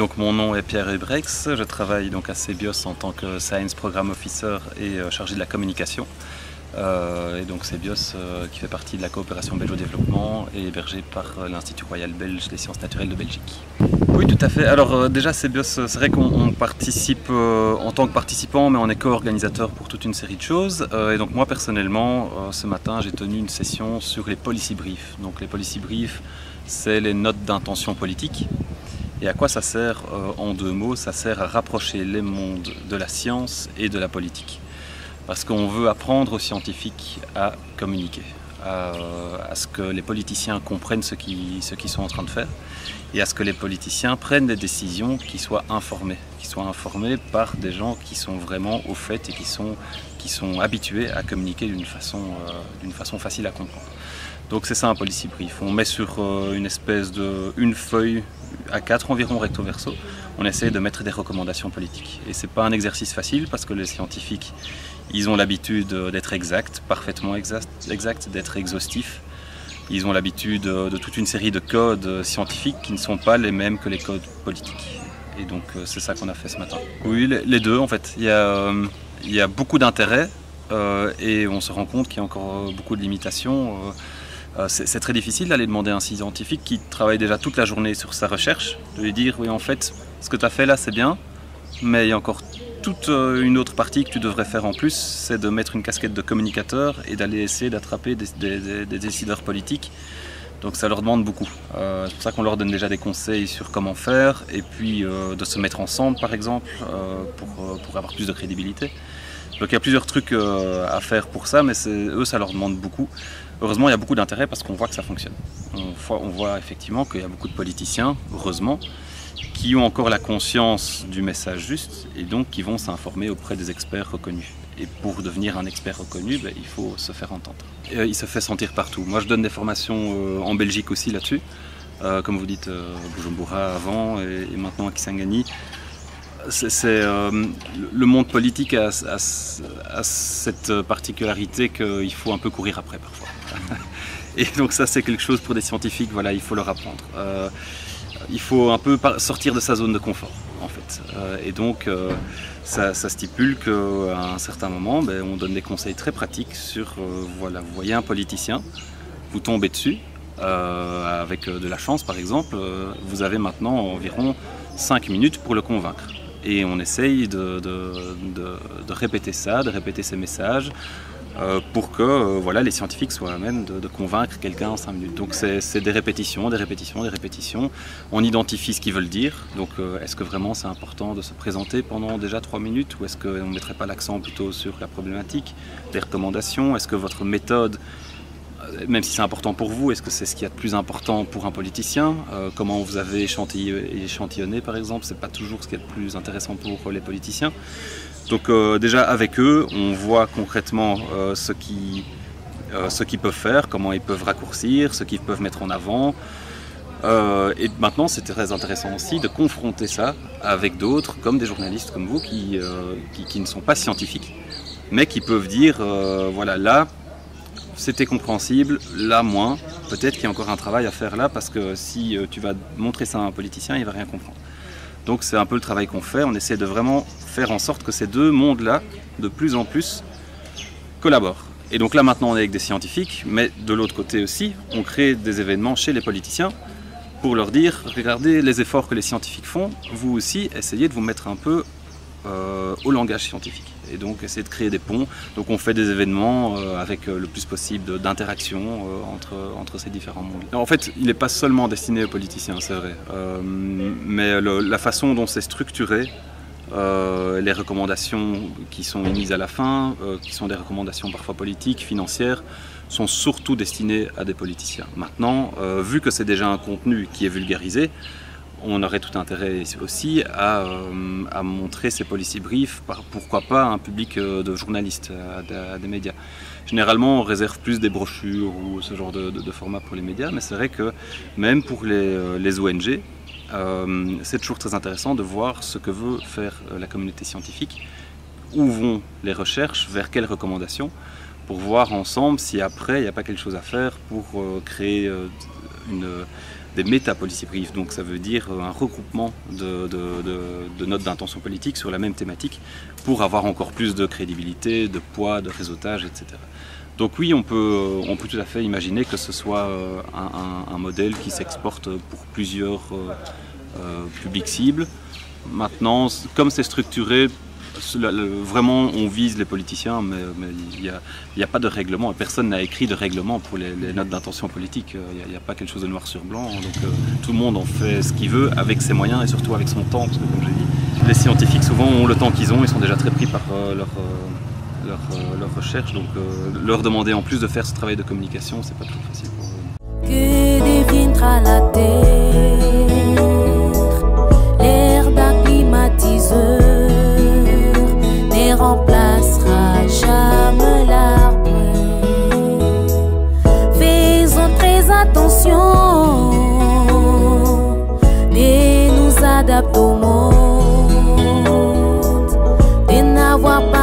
Donc mon nom est Pierre Hubrex, je travaille donc à CBIOS en tant que Science Program Officer et chargé de la communication. Et donc CBIOS qui fait partie de la coopération belge-développement et hébergé par l'Institut Royal Belge des Sciences Naturelles de Belgique. Oui, tout à fait. Alors déjà CBIOS, c'est vrai qu'on participe en tant que participant, mais on est co-organisateur pour toute une série de choses. Et donc moi personnellement, ce matin, j'ai tenu une session sur les policy briefs. Donc les policy briefs, c'est les notes d'intention politique. Et à quoi ça sert en deux mots? Ça sert à rapprocher les mondes de la science et de la politique. Parce qu'on veut apprendre aux scientifiques à communiquer, à ce que les politiciens comprennent ce qu'ils sont en train de faire et à ce que les politiciens prennent des décisions qui soient informées par des gens qui sont vraiment au fait et qui sont habitués à communiquer d'une façon facile à comprendre. Donc c'est ça un policy brief. On met sur une feuille A4 environ recto verso, on essaie de mettre des recommandations politiques. Et c'est pas un exercice facile parce que les scientifiques, ils ont l'habitude d'être exacts, parfaitement exacts, d'être exhaustifs. Ils ont l'habitude de toute une série de codes scientifiques qui ne sont pas les mêmes que les codes politiques. Et donc c'est ça qu'on a fait ce matin. Oui, les deux en fait. Il y a beaucoup d'intérêt et on se rend compte qu'il y a encore beaucoup de limitations. C'est très difficile d'aller demander à un scientifique qui travaille déjà toute la journée sur sa recherche, de lui dire oui en fait ce que tu as fait là c'est bien, mais il y a encore toute une autre partie que tu devrais faire en plus, c'est de mettre une casquette de communicateur et d'aller essayer d'attraper des décideurs politiques. Donc ça leur demande beaucoup. C'est pour ça qu'on leur donne déjà des conseils sur comment faire et puis de se mettre ensemble par exemple pour avoir plus de crédibilité. Donc il y a plusieurs trucs à faire pour ça, mais eux ça leur demande beaucoup. Heureusement, il y a beaucoup d'intérêt parce qu'on voit que ça fonctionne. On voit effectivement qu'il y a beaucoup de politiciens, heureusement, qui ont encore la conscience du message juste et donc qui vont s'informer auprès des experts reconnus. Et pour devenir un expert reconnu, il faut se faire entendre. Il se fait sentir partout. Moi, je donne des formations en Belgique aussi là-dessus. Comme vous dites, Bujumbura avant et maintenant à Kisangani. Le monde politique a cette particularité qu'il faut un peu courir après parfois. Et donc ça c'est quelque chose pour des scientifiques, voilà, il faut leur apprendre. Il faut un peu sortir de sa zone de confort en fait. Et donc ça stipule qu'à un certain moment, on donne des conseils très pratiques sur, voilà, vous voyez un politicien, vous tombez dessus, avec de la chance par exemple, vous avez maintenant environ 5 minutes pour le convaincre. Et on essaye de répéter ça, de répéter ces messages pour que voilà, les scientifiques soient à même de convaincre quelqu'un en 5 minutes. Donc c'est des répétitions, des répétitions, des répétitions. On identifie ce qu'ils veulent dire. Donc est-ce que vraiment c'est important de se présenter pendant déjà 3 minutes ou est-ce qu'on ne mettrait pas l'accent plutôt sur la problématique, les recommandations? Est-ce que votre méthode, même si c'est important pour vous, est-ce que c'est ce qu'il y a de plus important pour un politicien? Comment vous avez échantillonné par exemple, c'est pas toujours ce qui est le plus intéressant pour les politiciens. Donc déjà avec eux, on voit concrètement ce qu'ils peuvent faire, comment ils peuvent raccourcir, ce qu'ils peuvent mettre en avant. Et maintenant c'est très intéressant aussi de confronter ça avec d'autres, comme des journalistes comme vous, qui ne sont pas scientifiques, mais qui peuvent dire voilà, là c'était compréhensible, là moins, peut-être qu'il y a encore un travail à faire là parce que si tu vas montrer ça à un politicien, il ne va rien comprendre. Donc c'est un peu le travail qu'on fait, on essaie de vraiment faire en sorte que ces deux mondes-là, de plus en plus, collaborent. Et donc là maintenant on est avec des scientifiques, mais de l'autre côté aussi, on crée des événements chez les politiciens pour leur dire, regardez les efforts que les scientifiques font, vous aussi essayez de vous mettre un peu au langage scientifique et donc essayer de créer des ponts. Donc on fait des événements avec le plus possible d'interaction entre ces différents mondes. En fait, il n'est pas seulement destiné aux politiciens, c'est vrai, mais la façon dont c'est structuré, les recommandations qui sont émises à la fin, qui sont des recommandations parfois politiques, financières, sont surtout destinées à des politiciens. Maintenant, vu que c'est déjà un contenu qui est vulgarisé, on aurait tout intérêt aussi à montrer ces policy briefs, pourquoi pas à un public de journalistes, à des médias. Généralement, on réserve plus des brochures ou ce genre de format pour les médias, mais c'est vrai que même pour les ONG, c'est toujours très intéressant de voir ce que veut faire la communauté scientifique, où vont les recherches, vers quelles recommandations, pour voir ensemble si après il n'y a pas quelque chose à faire pour créer des méta-policy briefs. Donc ça veut dire un regroupement de notes d'intention politique sur la même thématique pour avoir encore plus de crédibilité, de poids, de réseautage, etc. Donc oui, on peut tout à fait imaginer que ce soit un modèle qui s'exporte pour plusieurs publics cibles. Maintenant, comme c'est structuré, vraiment on vise les politiciens, mais il n'y a pas de règlement. Personne n'a écrit de règlement pour les notes d'intention politique. Il n'y a pas quelque chose de noir sur blanc. Donc tout le monde en fait ce qu'il veut avec ses moyens et surtout avec son temps. Parce que comme j'ai dit, les scientifiques souvent ont le temps qu'ils ont, ils sont déjà très pris par leur recherche. Donc leur demander en plus de faire ce travail de communication, c'est pas toujours facile pour eux. Que deviendra la terre, l'air d'un climatiseur ne remplacera jamais l'arbre. Faisons très attention de nous adapter au monde, de n'avoir pas